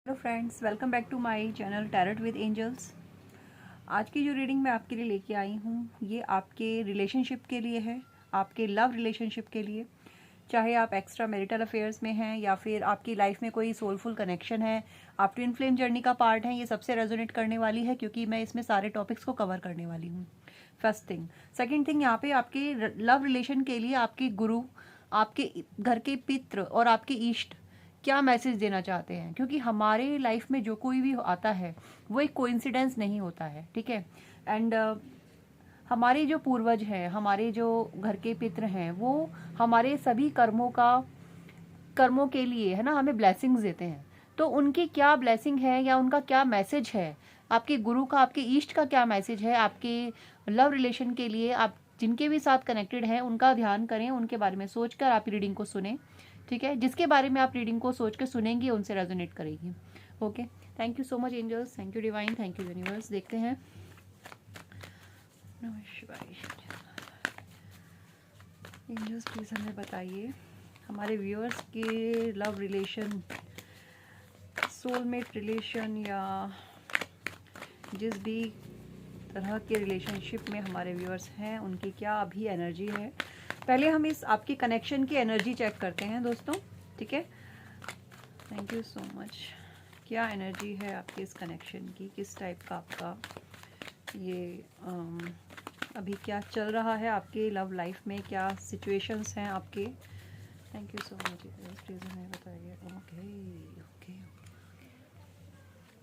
Hello friends, welcome back to my channel tarot with angels. आज की जो reading मैं आपके लिए लेके आई हूँ ये आपके रिलेशनशिप के लिए है, आपके लव रिलेशनशिप के लिए। चाहे आप एक्स्ट्रा मैरिटल अफेयर्स में हैं या फिर आपकी लाइफ में कोई सोलफुल कनेक्शन है, आप ट्विन फ्लेम जर्नी का पार्ट हैं, ये सबसे रेजोनेट करने वाली है क्योंकि मैं इसमें सारे टॉपिक्स को कवर करने वाली हूँ। First thing. सेकेंड थिंग, यहाँ पे आपके लव रिलेशन के लिए आपके गुरु, आपके घर के पितृ और आपके इष्ट क्या मैसेज देना चाहते हैं, क्योंकि हमारे लाइफ में जो कोई भी आता है वो एक कोइंसिडेंस नहीं होता है, ठीक है। एंड हमारे जो पूर्वज हैं, हमारे जो घर के पितृ हैं, वो हमारे सभी कर्मों के लिए है ना, हमें ब्लेसिंग्स देते हैं। तो उनकी क्या ब्लेसिंग है या उनका क्या मैसेज है, आपके गुरु का, आपके ईष्ट का क्या मैसेज है आपके लव रिलेशन के लिए, आप जिनके भी साथ कनेक्टेड हैं उनका ध्यान करें, उनके बारे में सोचकर आप रीडिंग को सुने, ठीक है। जिसके बारे में आप रीडिंग को सोच के सुनेंगे उनसे रेजोनेट करेगी। Okay, thank you so much angels, thank you divine, thank you universe. देखते हैं। नमस्कार एंजल्स, प्लीज़ हमें बताइए हमारे व्यूअर्स के लव रिलेशन, सोलमेट रिलेशन या जिस भी तरह के रिलेशनशिप में हमारे व्यूअर्स हैं उनकी क्या अभी एनर्जी है। पहले हम इस आपकी कनेक्शन की एनर्जी चेक करते हैं दोस्तों, ठीक है। Thank you so much. क्या एनर्जी है आपके इस कनेक्शन की, किस टाइप का आपका ये अभी क्या चल रहा है आपके लव लाइफ में, क्या सिचुएशंस हैं आपके। Thank you so much, please हमें बताइए। ओके ओके,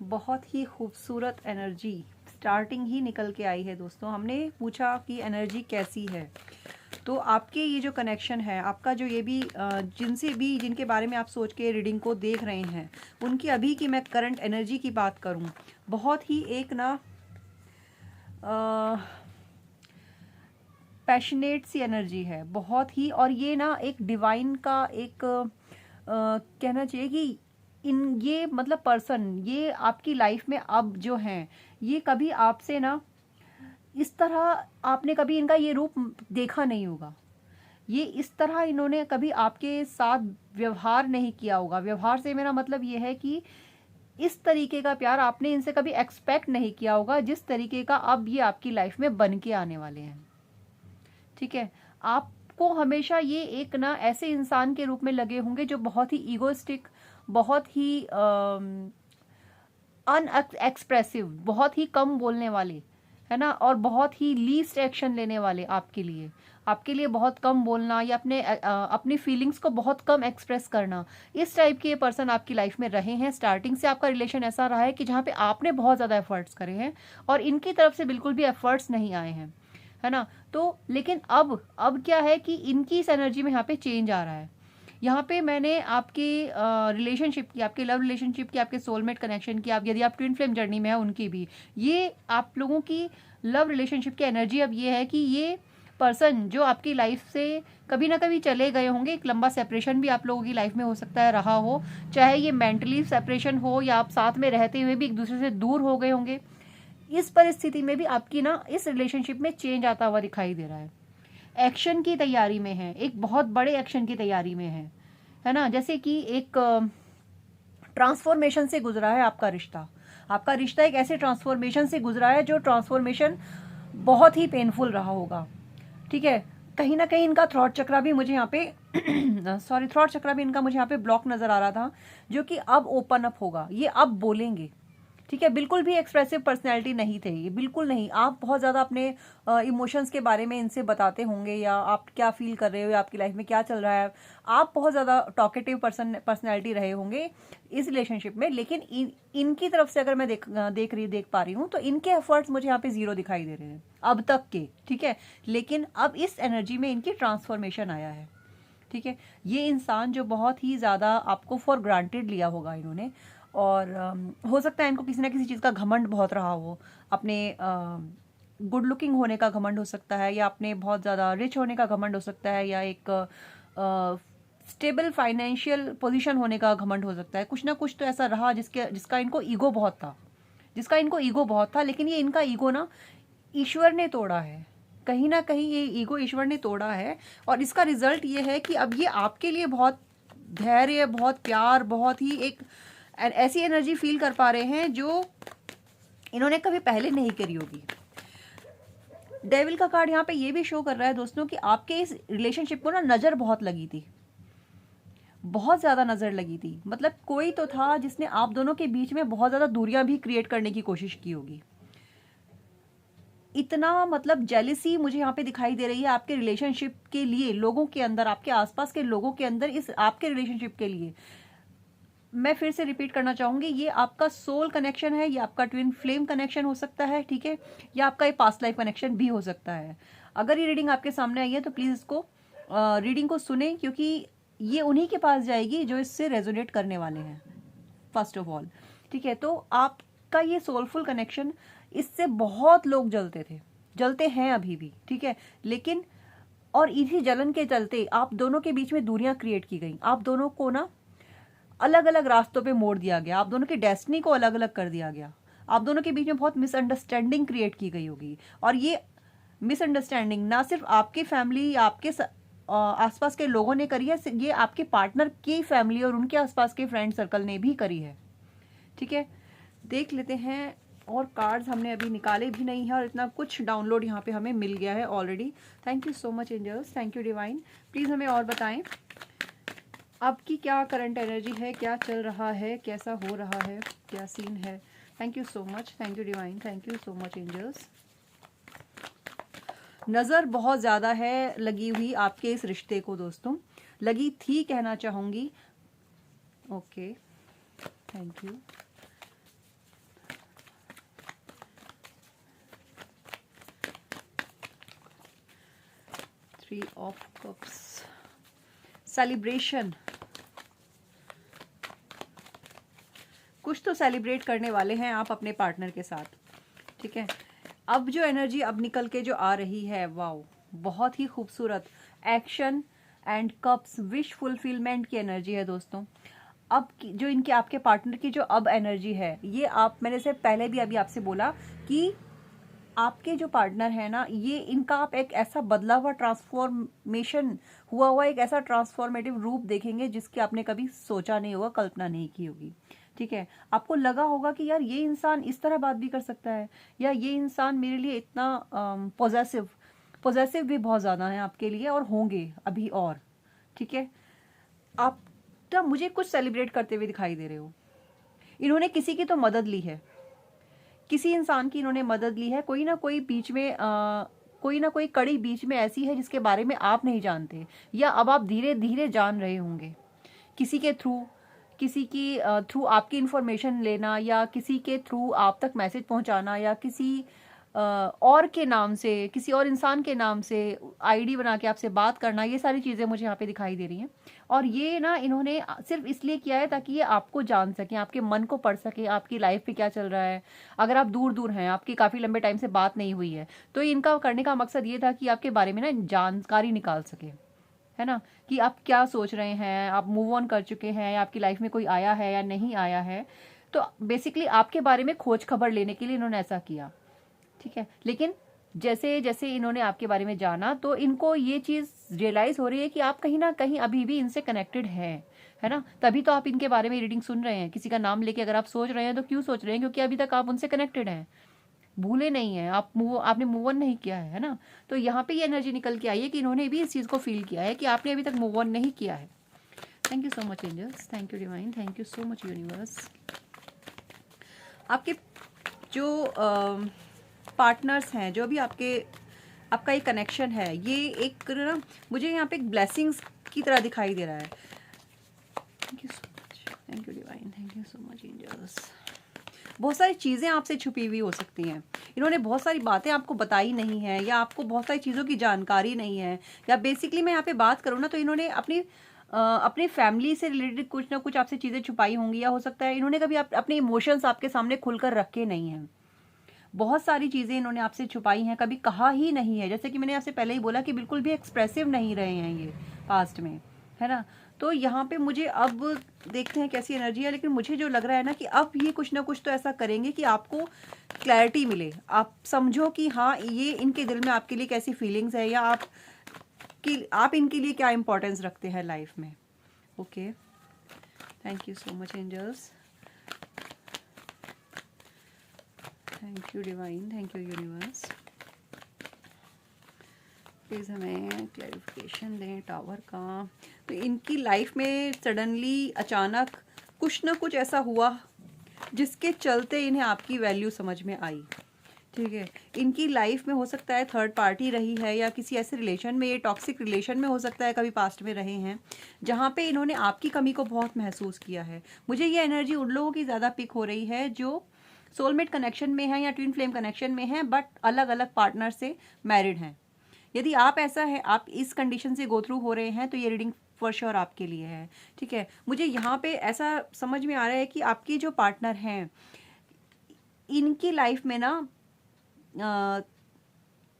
बहुत ही खूबसूरत एनर्जी स्टार्टिंग ही निकल के आई है दोस्तों। हमने पूछा कि एनर्जी कैसी है, तो आपके ये जो कनेक्शन है आपका, जो ये भी जिनसे भी जिनके बारे में आप सोच के रीडिंग को देख रहे हैं, उनकी अभी की मैं करंट एनर्जी की बात करूं, बहुत ही एक ना पैशनेट सी एनर्जी है, बहुत ही। और ये ना एक डिवाइन का एक कहना चाहिए कि इन ये मतलब पर्सन, ये आपकी लाइफ में अब जो हैं, ये कभी आपसे ना इस तरह आपने कभी इनका ये रूप देखा नहीं होगा। ये इस तरह इन्होंने कभी आपके साथ व्यवहार नहीं किया होगा। व्यवहार से मेरा मतलब ये है कि इस तरीके का प्यार आपने इनसे कभी एक्सपेक्ट नहीं किया होगा जिस तरीके का अब ये आपकी लाइफ में बन के आने वाले हैं, ठीक है। आपको हमेशा ये एक ना ऐसे इंसान के रूप में लगे होंगे जो बहुत ही ईगोइस्टिक, बहुत ही अनएक्सप्रेसिव, बहुत ही कम बोलने वाले, है ना, और बहुत ही लीस्ट एक्शन लेने वाले आपके लिए बहुत कम बोलना या अपनी फीलिंग्स को बहुत कम एक्सप्रेस करना, इस टाइप के पर्सन आपकी लाइफ में रहे हैं। स्टार्टिंग से आपका रिलेशन ऐसा रहा है कि जहाँ पे आपने बहुत ज़्यादा एफर्ट्स करे हैं और इनकी तरफ से बिल्कुल भी एफर्ट्स नहीं आए हैं, है ना। तो लेकिन अब क्या है कि इनकी इस एनर्जी में यहाँ पे चेंज आ रहा है। यहाँ पे मैंने आपके रिलेशनशिप की, आपके लव रिलेशनशिप की, आपके सोलमेट कनेक्शन की, आप यदि आप ट्विन फ्लेम जर्नी में है उनकी भी, ये आप लोगों की लव रिलेशनशिप की एनर्जी अब ये है कि ये पर्सन जो आपकी लाइफ से कभी ना कभी चले गए होंगे, एक लंबा सेपरेशन भी आप लोगों की लाइफ में हो सकता है रहा हो, चाहे ये मेंटली सेपरेशन हो या आप साथ में रहते हुए भी एक दूसरे से दूर हो गए होंगे। इस परिस्थिति में भी आपकी ना इस रिलेशनशिप में चेंज आता हुआ दिखाई दे रहा है। एक्शन की तैयारी में है, एक बहुत बड़े एक्शन की तैयारी में है ना। जैसे कि एक ट्रांसफॉर्मेशन से गुजरा है आपका रिश्ता एक ऐसे ट्रांसफॉर्मेशन से गुजरा है जो ट्रांसफॉर्मेशन बहुत ही पेनफुल रहा होगा, ठीक है। कहीं ना कहीं इनका थ्रॉट चक्रा भी मुझे यहाँ पे थ्रॉट चक्रा भी इनका मुझे यहाँ पे ब्लॉक नजर आ रहा था, जो कि अब ओपन अप होगा, ये अब बोलेंगे, ठीक है। बिल्कुल भी एक्सप्रेसिव पर्सनैलिटी नहीं थे ये, बिल्कुल नहीं। आप बहुत ज़्यादा अपने इमोशंस के बारे में इनसे बताते होंगे, या आप क्या फील कर रहे हो या आपकी लाइफ में क्या चल रहा है, आप बहुत ज़्यादा टॉकेटिव पर्सनैलिटी रहे होंगे इस रिलेशनशिप में। लेकिन इनकी तरफ से अगर मैं देख पा रही हूँ तो इनके एफर्ट्स मुझे यहाँ पे जीरो दिखाई दे रहे हैं अब तक के, ठीक है। लेकिन अब इस एनर्जी में इनकी ट्रांसफॉर्मेशन आया है, ठीक है। ये इंसान जो बहुत ही ज़्यादा आपको फॉर ग्रांटेड लिया होगा इन्होंने, और हो सकता है इनको किसी ना किसी चीज़ का घमंड बहुत रहा हो, अपने गुड लुकिंग होने का घमंड हो सकता है, या अपने बहुत ज़्यादा रिच होने का घमंड हो सकता है, या एक स्टेबल फाइनेंशियल पोजीशन होने का घमंड हो सकता है। कुछ ना कुछ तो ऐसा रहा जिसका इनको ईगो बहुत था, लेकिन ये इनका ईगो ना ईश्वर ने तोड़ा है, कहीं ना कहीं ये ईगो ईश्वर ने तोड़ा है। और इसका रिजल्ट ये है कि अब ये आपके लिए बहुत धैर्य, बहुत प्यार, बहुत ही एक एंड ऐसी एनर्जी फील कर पा रहे हैं जो इन्होंने कभी पहले नहीं करी होगी। डेविल का कार्ड यहाँ पे ये भी शो कर रहा है दोस्तों कि आपके इस रिलेशनशिप को ना नज़र बहुत लगी थी, बहुत ज़्यादा नज़र लगी थी। मतलब कोई तो था जिसने आप दोनों के बीच में बहुत ज़्यादा दूरियां भी क्रिएट करने की कोशिश की होगी। इतना मतलब जेलिसी मुझे यहाँ पे दिखाई दे रही है आपके रिलेशनशिप के लिए, लोगों के अंदर, आपके आसपास के लोगों के अंदर, इस आपके रिलेशनशिप के लिए। मैं फिर से रिपीट करना चाहूंगी, ये आपका सोल कनेक्शन है, ये आपका ट्विन फ्लेम कनेक्शन हो सकता है, ठीक है, या आपका ये पास्ट लाइफ कनेक्शन भी हो सकता है। अगर ये रीडिंग आपके सामने आई है तो प्लीज़ इसको रीडिंग को सुने, क्योंकि ये उन्हीं के पास जाएगी जो इससे रेजोनेट करने वाले हैं फर्स्ट ऑफ ऑल, ठीक है। तो आपका ये सोलफुल कनेक्शन, इससे बहुत लोग जलते हैं अभी भी, ठीक है, लेकिन और इसी जलन के चलते आप दोनों के बीच में दूरियां क्रिएट की गई, आप दोनों को ना अलग अलग रास्तों पे मोड़ दिया गया, आप दोनों की डेस्टिनी को अलग अलग कर दिया गया, आप दोनों के बीच में बहुत मिसअंडरस्टैंडिंग क्रिएट की गई होगी। और ये मिसअंडरस्टैंडिंग ना सिर्फ आपके फैमिली, आपके आसपास के लोगों ने करी है, ये आपके पार्टनर की फैमिली और उनके आसपास के फ्रेंड सर्कल ने भी करी है, ठीक है। देख लेते हैं, और कार्ड्स हमने अभी निकाले भी नहीं है और इतना कुछ डाउनलोड यहाँ पे हमें मिल गया है already. Thank you so much angels, thank you divine. Please हमें और बताएं आपकी क्या करंट एनर्जी है, क्या चल रहा है, कैसा हो रहा है, क्या सीन है। Thank you so much, thank you divine, thank you so much angels. नज़र बहुत ज़्यादा है लगी हुई आपके इस रिश्ते को दोस्तों, लगी थी कहना चाहूँगी। Okay, thank you. Three of cups, celebration, कुछ तो सेलिब्रेट करने वाले हैं आप अपने पार्टनर के साथ, ठीक है। अब जो एनर्जी अब निकल के जो आ रही है, वाओ, बहुत ही खूबसूरत action and cups, wish fulfilment की एनर्जी है दोस्तों। अब जो इनके आपके पार्टनर की जो अब एनर्जी है, ये आप, मैंने से पहले भी अभी आपसे बोला कि आपके जो पार्टनर है ना, ये इनका आप एक ऐसा बदला हुआ ट्रांसफॉर्मेशन हुआ एक ऐसा ट्रांसफॉर्मेटिव रूप देखेंगे जिसकी आपने कभी सोचा नहीं होगा, कल्पना नहीं की होगी, ठीक है। आपको लगा होगा कि यार ये इंसान इस तरह बात भी कर सकता है, या ये इंसान मेरे लिए इतना पॉजेसिव भी बहुत ज़्यादा है आपके लिए, और होंगे अभी और, ठीक है। आप तो मुझे कुछ सेलिब्रेट करते हुए दिखाई दे रहे हो। इन्होंने किसी की तो मदद ली है, किसी इंसान की इन्होंने मदद ली है, कोई ना कोई बीच में कोई ना कोई कड़ी बीच में ऐसी है जिसके बारे में आप नहीं जानते, या अब आप धीरे धीरे जान रहे होंगे। किसी के थ्रू, किसी की थ्रू आपकी इन्फॉर्मेशन लेना, या किसी के थ्रू आप तक मैसेज पहुंचाना, या किसी और के नाम से, किसी और इंसान के नाम से आईडी बना के आपसे बात करना, ये सारी चीज़ें मुझे यहाँ पे दिखाई दे रही हैं। और ये ना इन्होंने सिर्फ इसलिए किया है ताकि ये आपको जान सकें, आपके मन को पढ़ सके, आपकी लाइफ पे क्या चल रहा है। अगर आप दूर दूर हैं, आपकी काफ़ी लंबे टाइम से बात नहीं हुई है, तो इनका करने का मकसद ये था कि आपके बारे में ना जानकारी निकाल सके, है ना, कि आप क्या सोच रहे हैं, आप मूव ऑन कर चुके हैं, या आपकी लाइफ में कोई आया है या नहीं आया है। तो बेसिकली आपके बारे में खोज खबर लेने के लिए इन्होंने ऐसा किया, ठीक है। लेकिन जैसे जैसे इन्होंने आपके बारे में जाना, तो इनको ये चीज़ रियलाइज़ हो रही है कि आप कहीं ना कहीं अभी भी इनसे कनेक्टेड हैं, है ना। तभी तो आप इनके बारे में रीडिंग सुन रहे हैं। किसी का नाम लेके अगर आप सोच रहे हैं तो क्यों सोच रहे हैं? क्योंकि अभी तक आप उनसे कनेक्टेड हैं, भूले नहीं हैं, आपने मूव ऑन नहीं किया है ना। तो यहाँ पे ये एनर्जी निकल के आई है कि इन्होंने भी इस चीज़ को फील किया है कि आपने अभी तक मूव ऑन नहीं किया है। Thank you so much angels, thank you divine, thank you so much universe. आपके जो पार्टनर्स हैं, जो भी आपका एक कनेक्शन है, ये एक ना मुझे यहाँ पे एक ब्लेसिंग्स की तरह दिखाई दे रहा है। Thank you so much, thank you divine, thank you so much angels. बहुत सारी चीज़ें आपसे छुपी हुई हो सकती हैं, इन्होंने बहुत सारी बातें आपको बताई नहीं है, या आपको बहुत सारी चीज़ों की जानकारी नहीं है, या बेसिकली मैं यहाँ पे बात करूँ ना, तो इन्होंने अपनी फैमिली से रिलेटेड कुछ ना कुछ आपसे चीज़ें छुपाई होंगी, या हो सकता है इन्होंने कभी अपने इमोशंस आपके सामने खुलकर रखे नहीं हैं। बहुत सारी चीज़ें इन्होंने आपसे छुपाई हैं, कभी कहा ही नहीं है। जैसे कि मैंने आपसे पहले ही बोला कि बिल्कुल भी एक्सप्रेसिव नहीं रहे हैं ये पास्ट में, है ना। तो यहाँ पे मुझे अब देखते हैं कैसी एनर्जी है, लेकिन मुझे जो लग रहा है ना कि अब ये कुछ ना कुछ तो ऐसा करेंगे कि आपको क्लैरिटी मिले, आप समझो कि हाँ, ये इनके दिल में आपके लिए कैसी फीलिंग्स है, या आप इनके लिए क्या इंपॉर्टेंस रखते हैं लाइफ में। Okay, thank you so much angels. Thank you divine, thank you universe. Please हमें क्लैरिफिकेशन दें टावर का। तो इनकी लाइफ में सडनली अचानक कुछ ना कुछ ऐसा हुआ जिसके चलते इन्हें आपकी वैल्यू समझ में आई, ठीक है। इनकी लाइफ में हो सकता है थर्ड पार्टी रही है, या किसी ऐसे रिलेशन में, ये टॉक्सिक रिलेशन में हो सकता है कभी पास्ट में रहे हैं, जहाँ पे इन्होंने आपकी कमी को बहुत महसूस किया है। मुझे ये एनर्जी उन लोगों की ज़्यादा पिक हो रही है जो सोलमेट कनेक्शन में है या ट्विन फ्लेम कनेक्शन में है, बट अलग अलग पार्टनर से मैरिड हैं। यदि आप ऐसा है, आप इस कंडीशन से गो थ्रू हो रहे हैं, तो ये रीडिंग फॉर श्योर आपके लिए है, ठीक है। मुझे यहाँ पे ऐसा समझ में आ रहा है कि आपकी जो पार्टनर हैं, इनकी लाइफ में ना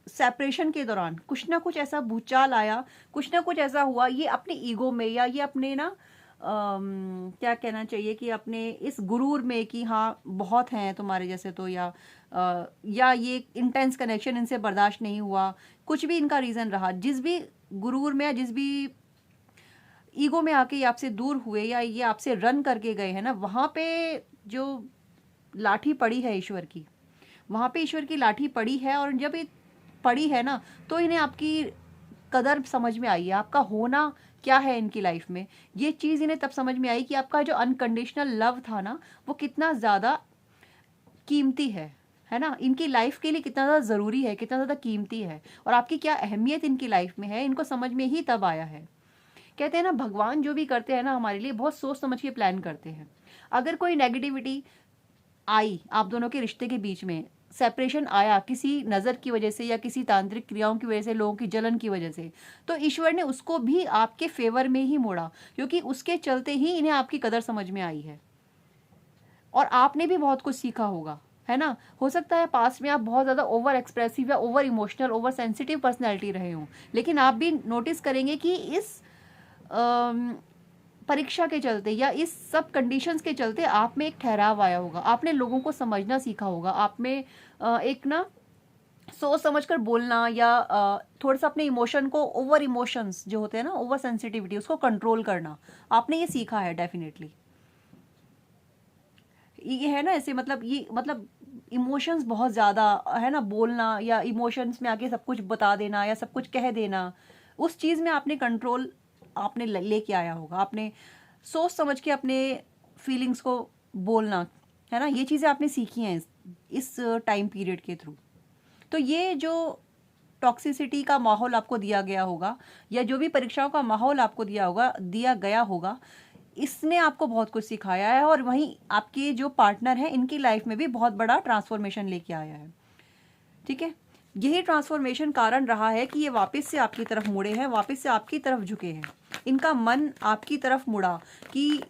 सेपरेशन के दौरान कुछ ना कुछ ऐसा भूचाल आया, कुछ ना कुछ ऐसा हुआ, ये अपने ईगो में या ये अपने ना क्या कहना चाहिए कि अपने इस गुरूर में कि हाँ बहुत हैं तुम्हारे जैसे, तो या ये इंटेंस कनेक्शन इनसे बर्दाश्त नहीं हुआ, कुछ भी इनका रीज़न रहा, जिस भी गुरूर में या जिस भी ईगो में आके ये आपसे दूर हुए या ये आपसे रन करके गए हैं ना, वहाँ पे जो लाठी पड़ी है ईश्वर की, वहाँ पे ईश्वर की लाठी पड़ी है। और जब ये पड़ी है ना, तो इन्हें आपकी कदर समझ में आई है, आपका होना क्या है इनकी लाइफ में। ये चीज़ इन्हें तब समझ में आई कि आपका जो अनकंडीशनल लव था ना, वो कितना ज़्यादा कीमती है ना, इनकी लाइफ के लिए कितना ज़्यादा ज़रूरी है, कितना ज़्यादा कीमती है, और आपकी क्या अहमियत इनकी लाइफ में है, इनको समझ में ही तब आया है। कहते हैं ना, भगवान जो भी करते हैं ना हमारे लिए, बहुत सोच समझ के प्लान करते हैं। अगर कोई नेगेटिविटी आई आप दोनों के रिश्ते के बीच में, सेपरेशन आया किसी नज़र की वजह से या किसी तांत्रिक क्रियाओं की वजह से, लोगों की जलन की वजह से, तो ईश्वर ने उसको भी आपके फेवर में ही मोड़ा, क्योंकि उसके चलते ही इन्हें आपकी कदर समझ में आई है। और आपने भी बहुत कुछ सीखा होगा, है ना। हो सकता है पास्ट में आप बहुत ज़्यादा ओवर एक्सप्रेसिव या over emotional, over sensitive personality रहे हों, लेकिन आप भी नोटिस करेंगे कि इस परीक्षा के चलते या इस सब कंडीशंस के चलते आप में एक ठहराव आया होगा, आपने लोगों को समझना सीखा होगा, आप में एक ना सोच समझकर बोलना या थोड़ा सा अपने इमोशन को, ओवर इमोशंस जो होते हैं ना, ओवर सेंसिटिविटी, उसको कंट्रोल करना, आपने ये सीखा है डेफिनेटली। ये है ना ऐसे, मतलब ये मतलब इमोशंस बहुत ज़्यादा है ना, बोलना या इमोशंस में आके सब कुछ बता देना या सब कुछ कह देना, उस चीज़ में आपने कंट्रोल आपने लेके आया होगा, आपने सोच समझ के अपने फीलिंग्स को बोलना, है ना, ये चीज़ें आपने सीखी हैं इस टाइम पीरियड के थ्रू। तो ये जो टॉक्सिसिटी का माहौल आपको दिया गया होगा, या जो भी परीक्षाओं का माहौल आपको दिया गया होगा, इसने आपको बहुत कुछ सिखाया है। और वहीं आपके जो पार्टनर हैं, इनकी लाइफ में भी बहुत बड़ा ट्रांसफॉर्मेशन लेके आया है, ठीक है। यही ट्रांसफॉर्मेशन कारण रहा है कि ये वापस से आपकी तरफ मुड़े हैं, वापस से आपकी तरफ झुके हैं। इनका मन आपकी तरफ मुड़ा कि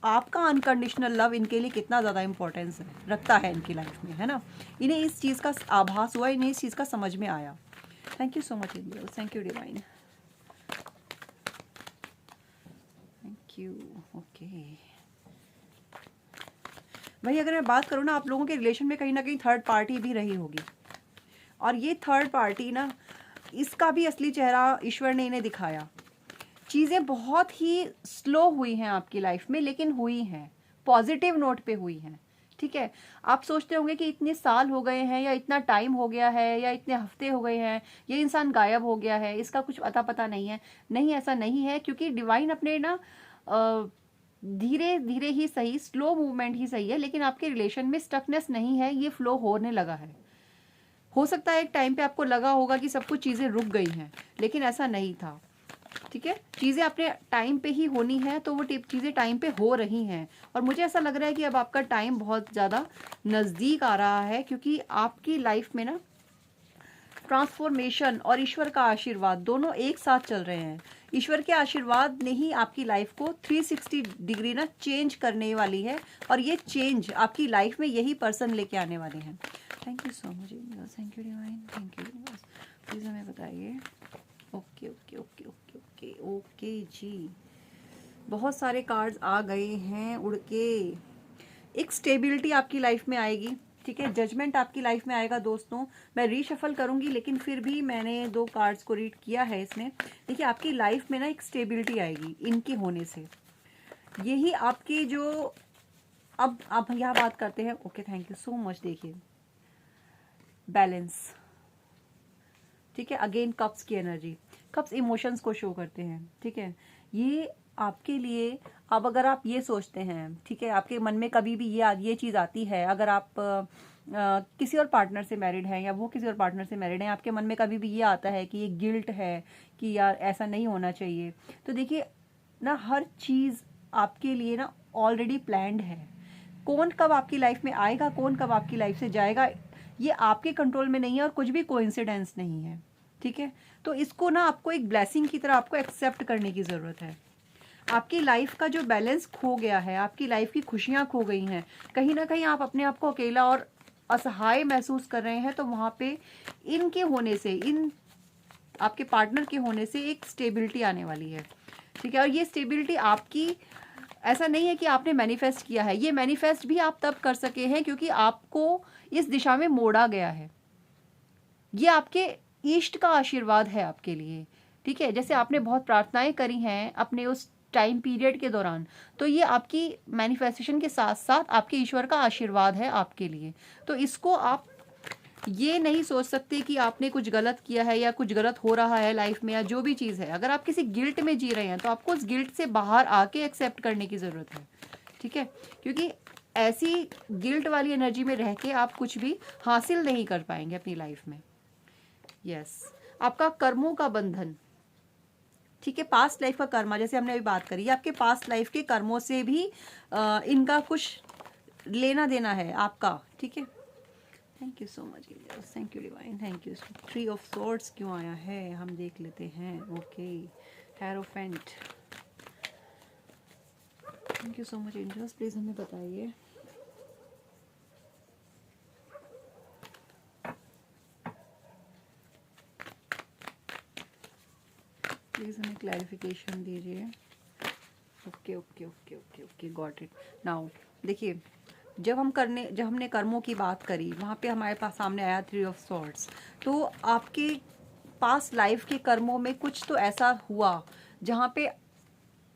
आपका अनकंडीशनल लव इनके लिए कितना ज़्यादा इंपॉर्टेंस रखता है इनकी लाइफ में, है ना। इन्हें इस चीज़ का आभास हुआ, इन्हें इस चीज़ का समझ में आया। Thank you so much angel, thank you divine, thank you. Okay भाई, अगर मैं बात करूँ ना, आप लोगों के रिलेशन में कहीं ना कहीं थर्ड पार्टी भी रही होगी, और ये थर्ड पार्टी ना, इसका भी असली चेहरा ईश्वर ने इन्हें दिखाया। चीज़ें बहुत ही स्लो हुई हैं आपकी लाइफ में, लेकिन हुई हैं, पॉजिटिव नोट पे हुई हैं, ठीक है। आप सोचते होंगे कि इतने साल हो गए हैं, या इतना टाइम हो गया है, या इतने हफ्ते हो गए हैं, ये इंसान गायब हो गया है, इसका कुछ अता पता नहीं है। नहीं, ऐसा नहीं है, क्योंकि डिवाइन अपने ना धीरे धीरे ही सही, स्लो मूवमेंट ही सही है, लेकिन आपके रिलेशन में स्टकनेस नहीं है, ये फ्लो होने लगा है। हो सकता है एक टाइम पे आपको लगा होगा कि सब कुछ चीज़ें रुक गई हैं, लेकिन ऐसा नहीं था, ठीक है। चीज़ें अपने टाइम पे ही होनी है, तो वो चीज़ें टाइम पे हो रही हैं। और मुझे ऐसा लग रहा है कि अब आपका टाइम बहुत ज़्यादा नज़दीक आ रहा है, क्योंकि आपकी लाइफ में ना ट्रांसफॉर्मेशन और ईश्वर का आशीर्वाद दोनों एक साथ चल रहे हैं। ईश्वर के आशीर्वाद ने ही आपकी लाइफ को 360 डिग्री ना चेंज करने वाली है, और ये चेंज आपकी लाइफ में यही पर्सन लेके आने वाले हैं। Thank you so much, thank you divine, thank you. Please हमें बताइए। Okay okay okay okay okay okay जी, बहुत सारे कार्ड्स आ गए हैं उड़ के। एक स्टेबिलिटी आपकी लाइफ में आएगी, ठीक है। जजमेंट आपकी लाइफ में आएगा दोस्तों। मैं रीशफल करूंगी, लेकिन फिर भी मैंने 2 कार्ड्स को रीड किया है इसमें। देखिए, आपकी लाइफ में ना एक स्टेबिलिटी आएगी इनके होने से। यही आपकी जो अब यहाँ बात करते हैं। Okay, thank you so much. देखिए बैलेंस, ठीक है, अगेन कप्स की एनर्जी, कप्स इमोशंस को शो करते हैं, ठीक है। ये आपके लिए, अब अगर आप ये सोचते हैं, ठीक है, आपके मन में कभी भी ये चीज़ आती है, अगर आप किसी और पार्टनर से मैरिड हैं या वो किसी और पार्टनर से मैरिड हैं, आपके मन में कभी भी ये आता है कि ये गिल्ट है कि यार ऐसा नहीं होना चाहिए, तो देखिए ना, हर चीज़ आपके लिए ना ऑलरेडी प्लान्ड है। कौन कब आपकी लाइफ में आएगा, कौन कब आपकी लाइफ से जाएगा, ये आपके कंट्रोल में नहीं है और कुछ भी कोइंसिडेंस नहीं है, ठीक है। तो इसको ना आपको एक ब्लेसिंग की तरह आपको एक्सेप्ट करने की ज़रूरत है। आपकी लाइफ का जो बैलेंस खो गया है, आपकी लाइफ की खुशियाँ खो गई हैं, कहीं ना कहीं आप अपने आप को अकेला और असहाय महसूस कर रहे हैं, तो वहाँ पे इनके होने से, इन आपके पार्टनर के होने से एक स्टेबिलिटी आने वाली है, ठीक है। और ये स्टेबिलिटी आपकी, ऐसा नहीं है कि आपने मैनिफेस्ट किया है, ये मैनिफेस्ट भी आप तब कर सके हैं क्योंकि आपको इस दिशा में मोड़ा गया है। ये आपके ईष्ट का आशीर्वाद है आपके लिए, ठीक है। जैसे आपने बहुत प्रार्थनाएं करी हैं अपने उस टाइम पीरियड के दौरान, तो ये आपकी मैनिफेस्टेशन के साथ साथ आपके ईश्वर का आशीर्वाद है आपके लिए। तो इसको आप ये नहीं सोच सकते कि आपने कुछ गलत किया है या कुछ गलत हो रहा है लाइफ में या जो भी चीज़ है। अगर आप किसी गिल्ट में जी रहे हैं तो आपको उस गिल्ट से बाहर आके एक्सेप्ट करने की ज़रूरत है, ठीक है। क्योंकि ऐसी गिल्ट वाली एनर्जी में रह के आप कुछ भी हासिल नहीं कर पाएंगे अपनी लाइफ में। यस, आपका कर्मों का बंधन, ठीक है, पास्ट लाइफ का कर्मा, जैसे हमने अभी बात करी, आपके पास्ट लाइफ के कर्मों से भी इनका कुछ लेना देना है आपका, ठीक है। Thank you so much, thank you divine, thank you. 3 of swords क्यों आया है, हम देख लेते हैं। Okay, hierophant, thank you so much angels, please हमें बताइए। प्लीज हमें क्लैरिफिकेशन दीजिए। Okay okay okay okay okay, got it now. देखिए, जब हमने कर्मों की बात करी, वहाँ पे हमारे पास सामने आया 3 ऑफ सॉर्ड्स। तो आपके पास लाइफ के कर्मों में कुछ तो ऐसा हुआ जहाँ पे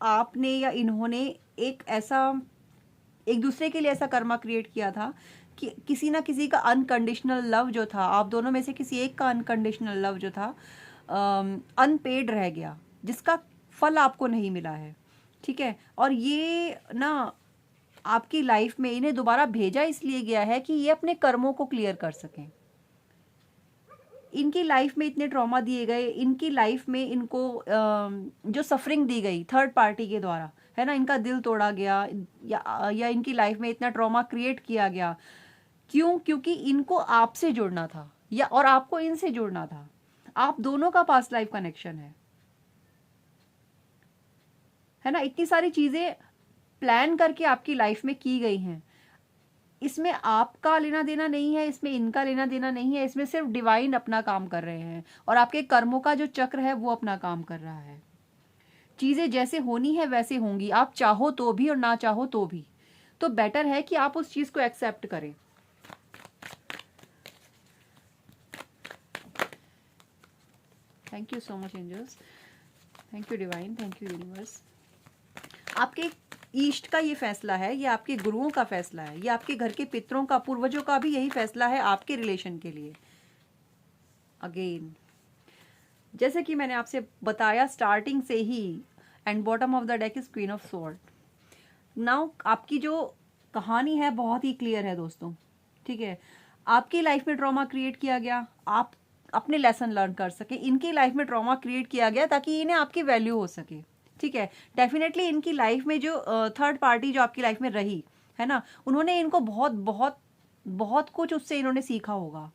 आपने या इन्होंने एक दूसरे के लिए ऐसा कर्मा क्रिएट किया था कि किसी ना किसी का अनकंडीशनल लव जो था, आप दोनों में से किसी एक का अनकंडीशनल लव जो था अनपेड रह गया, जिसका फल आपको नहीं मिला है, ठीक है। और ये ना आपकी लाइफ में इन्हें दोबारा भेजा इसलिए गया है कि ये अपने कर्मों को क्लियर कर सकें। इनकी लाइफ में इतने ट्रॉमा दिए गए, इनकी लाइफ में इनको जो सफरिंग दी गई थर्ड पार्टी के द्वारा, है ना, इनका दिल तोड़ा गया या इनकी लाइफ में इतना ट्रॉमा क्रिएट किया गया, क्यों? क्योंकि इनको आपसे जुड़ना था या और आपको इनसे जुड़ना था। आप दोनों का पास्ट लाइफ कनेक्शन है ना। इतनी सारी चीजें प्लान करके आपकी लाइफ में की गई हैं, इसमें आपका लेना देना नहीं है, इसमें इनका लेना देना नहीं है, इसमें सिर्फ डिवाइन अपना काम कर रहे हैं और आपके कर्मों का जो चक्र है वो अपना काम कर रहा है। चीजें जैसे होनी है वैसे होंगी, आप चाहो तो भी और ना चाहो तो भी। तो बेटर है कि आप उस चीज को एक्सेप्ट करें। Thank you so much angels, thank you divine, thank you universe. आपके ईष्ट का ये फैसला है, ये आपके गुरुओं का फैसला है, ये आपके घर के पितरों का, पूर्वजों का भी यही फैसला है आपके रिलेशन के लिए। अगेन, जैसे कि मैंने आपसे बताया स्टार्टिंग से ही, and bottom of the deck is queen of sword. Now आपकी जो कहानी है बहुत ही क्लियर है दोस्तों, ठीक है। आपकी लाइफ में ट्रॉमा क्रिएट किया गया, आप अपने लेसन लर्न कर सके। इनकी लाइफ में ट्रॉमा क्रिएट किया गया ताकि इन्हें आपकी वैल्यू हो सके, ठीक है। डेफिनेटली इनकी लाइफ में जो थर्ड पार्टी जो आपकी लाइफ में रही है ना, उन्होंने इनको बहुत बहुत बहुत कुछ उससे इन्होंने सीखा होगा,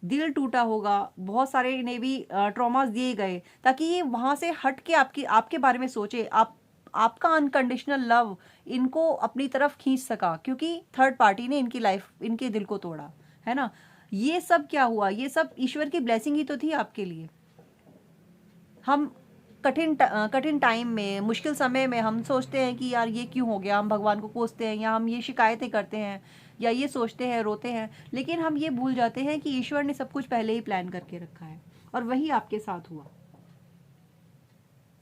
दिल टूटा होगा, बहुत सारे इन्हें भी ट्रॉमास दिए गए ताकि ये वहां से हट के आपके बारे में सोचे, आपका अनकंडीशनल लव इनको अपनी तरफ खींच सका, क्योंकि थर्ड पार्टी ने इनकी लाइफ, इनके दिल को तोड़ा, है ना। ये सब क्या हुआ, ये सब ईश्वर की ब्लेसिंग ही तो थी आपके लिए। हम कठिन टाइम में, मुश्किल समय में हम सोचते हैं कि यार ये क्यों हो गया, हम भगवान को कोसते हैं या हम ये शिकायतें करते हैं या ये सोचते हैं, रोते हैं, लेकिन हम ये भूल जाते हैं कि ईश्वर ने सब कुछ पहले ही प्लान करके रखा है और वही आपके साथ हुआ।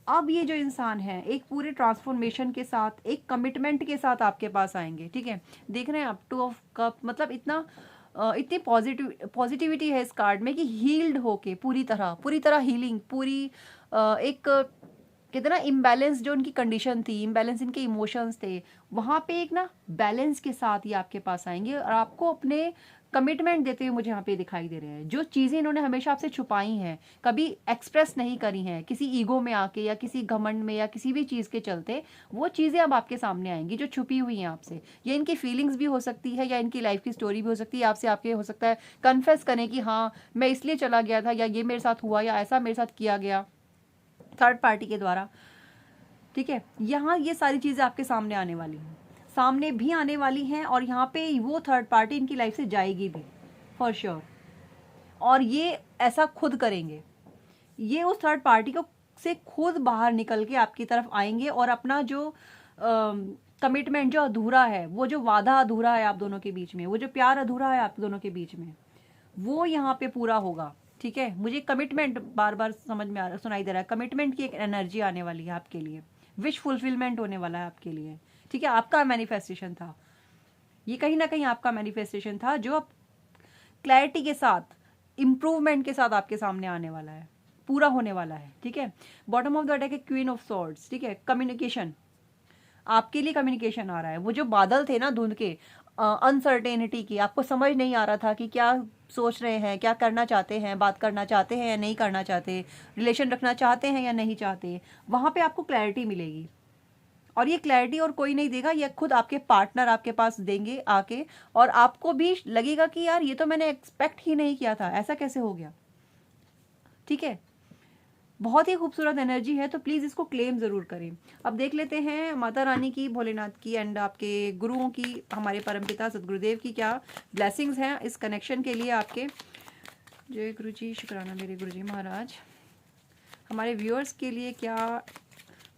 अब ये जो इंसान है एक पूरे ट्रांसफॉर्मेशन के साथ, एक कमिटमेंट के साथ आपके पास आएंगे, ठीक है। देख रहे हैं आप, 2 ऑफ कप, मतलब इतनी पॉजिटिविटी है इस कार्ड में कि हील्ड होके पूरी तरह हीलिंग, पूरी एक कहते ना इम्बैलेंस जो उनकी कंडीशन थी, इम्बैलेंस इनके इमोशंस थे, वहाँ पे एक ना बैलेंस के साथ ये आपके पास आएंगे और आपको अपने कमिटमेंट देते हुए मुझे यहाँ पे दिखाई दे रहे हैं। जो चीज़ें इन्होंने हमेशा आपसे छुपाई हैं, कभी एक्सप्रेस नहीं करी हैं, किसी ईगो में आके या किसी घमंड में या किसी भी चीज़ के चलते, वो चीज़ें अब आपके सामने आएंगी जो छुपी हुई हैं आपसे। ये इनकी फीलिंग्स भी हो सकती है या इनकी लाइफ की स्टोरी भी हो सकती है, आपसे आपके हो सकता है कन्फेस करें कि हाँ मैं इसलिए चला गया था, या ये मेरे साथ हुआ, या ऐसा मेरे साथ किया गया थर्ड पार्टी के द्वारा, ठीक है। यहाँ ये सारी चीज़ें आपके सामने आने वाली हैं, सामने भी आने वाली हैं, और यहाँ पे वो थर्ड पार्टी इनकी लाइफ से जाएगी भी फॉर श्योर। और ये ऐसा खुद करेंगे, ये उस थर्ड पार्टी को से खुद बाहर निकल के आपकी तरफ आएंगे और अपना जो कमिटमेंट जो अधूरा है, वो जो वादा अधूरा है आप दोनों के बीच में, वो जो प्यार अधूरा है आप दोनों के बीच में, वो यहाँ पे पूरा होगा, ठीक है। मुझे कमिटमेंट बार बार समझ में सुनाई दे रहा है, कमिटमेंट की एक एनर्जी आने वाली है आपके लिए, विश फुलफिलमेंट होने वाला है आपके लिए, ठीक है। आपका मैनिफेस्टेशन था ये, कहीं ना कहीं आपका मैनिफेस्टेशन था जो अब क्लैरिटी के साथ, इम्प्रूवमेंट के साथ आपके सामने आने वाला है, पूरा होने वाला है, ठीक है। बॉटम ऑफ द डेक है क्वीन ऑफ सॉर्ड्स, ठीक है। कम्युनिकेशन, आपके लिए कम्युनिकेशन आ रहा है। वो जो बादल थे ना धुंध के, अनसर्टेनिटी की, आपको समझ नहीं आ रहा था कि क्या सोच रहे हैं, क्या करना चाहते हैं, बात करना चाहते हैं या नहीं करना चाहते, रिलेशन रखना चाहते हैं या नहीं चाहते, वहाँ पे आपको क्लैरिटी मिलेगी। और ये क्लैरिटी और कोई नहीं देगा, ये खुद आपके पार्टनर आपके पास देंगे आके, और आपको भी लगेगा कि यार ये तो मैंने एक्सपेक्ट ही नहीं किया था, ऐसा कैसे हो गया, ठीक है। बहुत ही खूबसूरत एनर्जी है, तो प्लीज़ इसको क्लेम ज़रूर करें। अब देख लेते हैं माता रानी की, भोलेनाथ की एंड आपके गुरुओं की, हमारे परमपिता सदगुरुदेव की क्या ब्लेसिंग्स हैं इस कनेक्शन के लिए आपके। जय गुरु जी, शुक्राना मेरे गुरु जी महाराज। हमारे व्यूअर्स के लिए क्या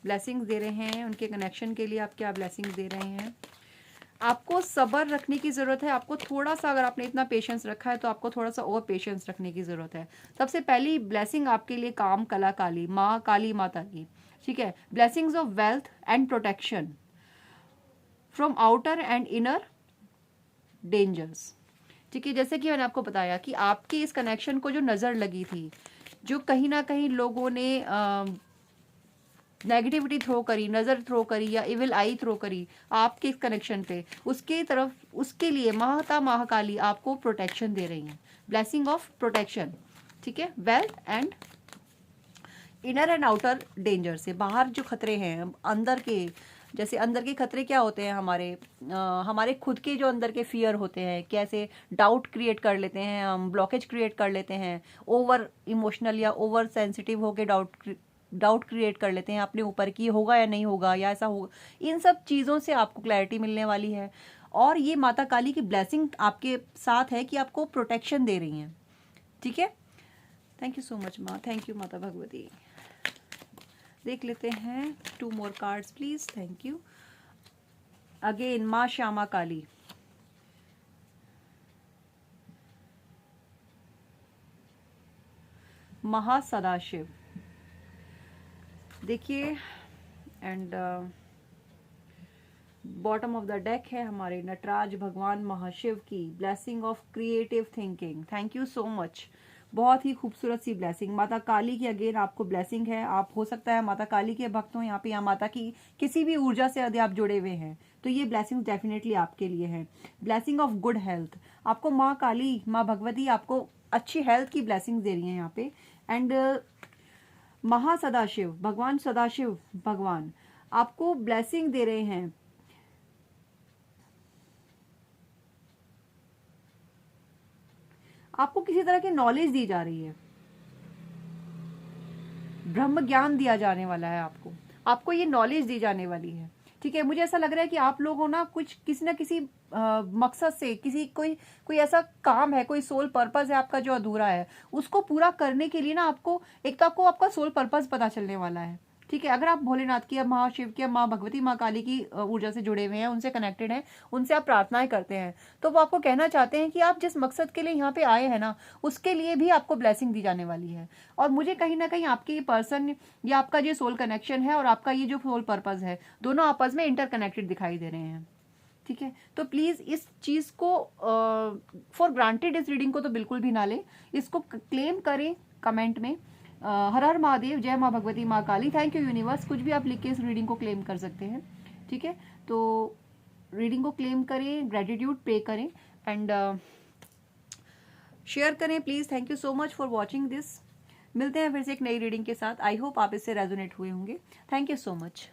ब्लेसिंग्स दे रहे हैं, उनके कनेक्शन के लिए आप क्या ब्लेसिंग्स दे रहे हैं। आपको सब्र रखने की ज़रूरत है, आपको थोड़ा सा, अगर आपने इतना पेशेंस रखा है तो आपको थोड़ा सा और पेशेंस रखने की ज़रूरत है। सबसे पहली ब्लेसिंग आपके लिए काम कला काली, माँ काली माता की, ठीक है। Blessings of wealth and protection from outer and inner dangers, ठीक है। जैसे कि मैंने आपको बताया कि आपकी इस कनेक्शन को जो नज़र लगी थी, जो कहीं ना कहीं लोगों ने नेगेटिविटी थ्रो करी, नज़र थ्रो करी या इविल आई थ्रो करी आपके कनेक्शन पे, उसके तरफ, उसके लिए माता महाकाली आपको प्रोटेक्शन दे रही हैं, ब्लेसिंग ऑफ प्रोटेक्शन, ठीक है। Wealth and inner and outer danger से, बाहर जो खतरे हैं, अंदर के, जैसे अंदर के खतरे क्या होते हैं, हमारे खुद के जो अंदर के फियर होते हैं, कैसे डाउट क्रिएट कर लेते हैं हम, ब्लॉकेज क्रिएट कर लेते हैं, ओवर इमोशनल या ओवर सेंसिटिव होके डाउट क्रिएट कर लेते हैं अपने ऊपर कि होगा या नहीं होगा या ऐसा होगा। इन सब चीज़ों से आपको क्लैरिटी मिलने वाली है, और ये माता काली की ब्लेसिंग आपके साथ है कि आपको प्रोटेक्शन दे रही हैं, ठीक है। थैंक यू सो मच माँ, थैंक यू माता भगवती। देख लेते हैं 2 more cards please, thank you. Again माँ श्यामा काली, महासदाशिव, देखिए, and bottom of the deck है हमारे नटराज भगवान महाशिव की blessing of creative thinking. Thank you so much, बहुत ही खूबसूरत सी ब्लेसिंग। माता काली की अगेन आपको ब्लेसिंग है। आप हो सकता है माता काली के भक्त हो यहाँ पे, या माता की किसी भी ऊर्जा से यदि आप जुड़े हुए हैं तो ये ब्लेसिंग डेफिनेटली आपके लिए है। ब्लेसिंग ऑफ गुड हेल्थ, आपको माँ काली, माँ भगवती आपको अच्छी हेल्थ की ब्लेसिंग दे रही है यहाँ पे। एंड महासदाशिव, भगवान सदाशिव भगवान आपको ब्लेसिंग दे रहे हैं, आपको किसी तरह की नॉलेज दी जा रही है, ब्रह्म ज्ञान दिया जाने वाला है आपको ये नॉलेज दी जाने वाली है, ठीक है। मुझे ऐसा लग रहा है कि आप लोगों ना कुछ किसी ना किसी मकसद से, कोई ऐसा काम है, कोई सोल पर्पस है आपका जो अधूरा है, उसको पूरा करने के लिए ना आपको एक तो आपको आपका सोल पर्पस पता चलने वाला है, ठीक है। अगर आप भोलेनाथ की या महाशिव की या माँ भगवती माँ काली की ऊर्जा से जुड़े हुए हैं, उनसे कनेक्टेड हैं, उनसे आप प्रार्थनाएं करते हैं, तो वो आपको कहना चाहते हैं कि आप जिस मकसद के लिए यहाँ पे आए हैं ना, उसके लिए भी आपको ब्लेसिंग दी जाने वाली है। और मुझे कहीं ना कहीं आपके ये पर्सन या आपका जो सोल कनेक्शन है और आपका ये जो सोल पर्पज है, दोनों आपस में इंटरकनेक्टेड दिखाई दे रहे हैं। ठीक है, तो प्लीज इस चीज को फॉर ग्रांटेड इस रीडिंग को तो बिल्कुल भी ना ले, इसको क्लेम करें कमेंट में। हर हर महादेव, जय माँ भगवती माँ काली, थैंक यू यूनिवर्स, कुछ भी आप लिख के इस रीडिंग को क्लेम कर सकते हैं। ठीक है, तो रीडिंग को क्लेम करें, ग्रेटिट्यूड पे करें एंड शेयर करें please. Thank you so much for watching this. मिलते हैं फिर से एक नई रीडिंग के साथ। आई होप आप इससे रेजोनेट हुए होंगे। Thank you so much.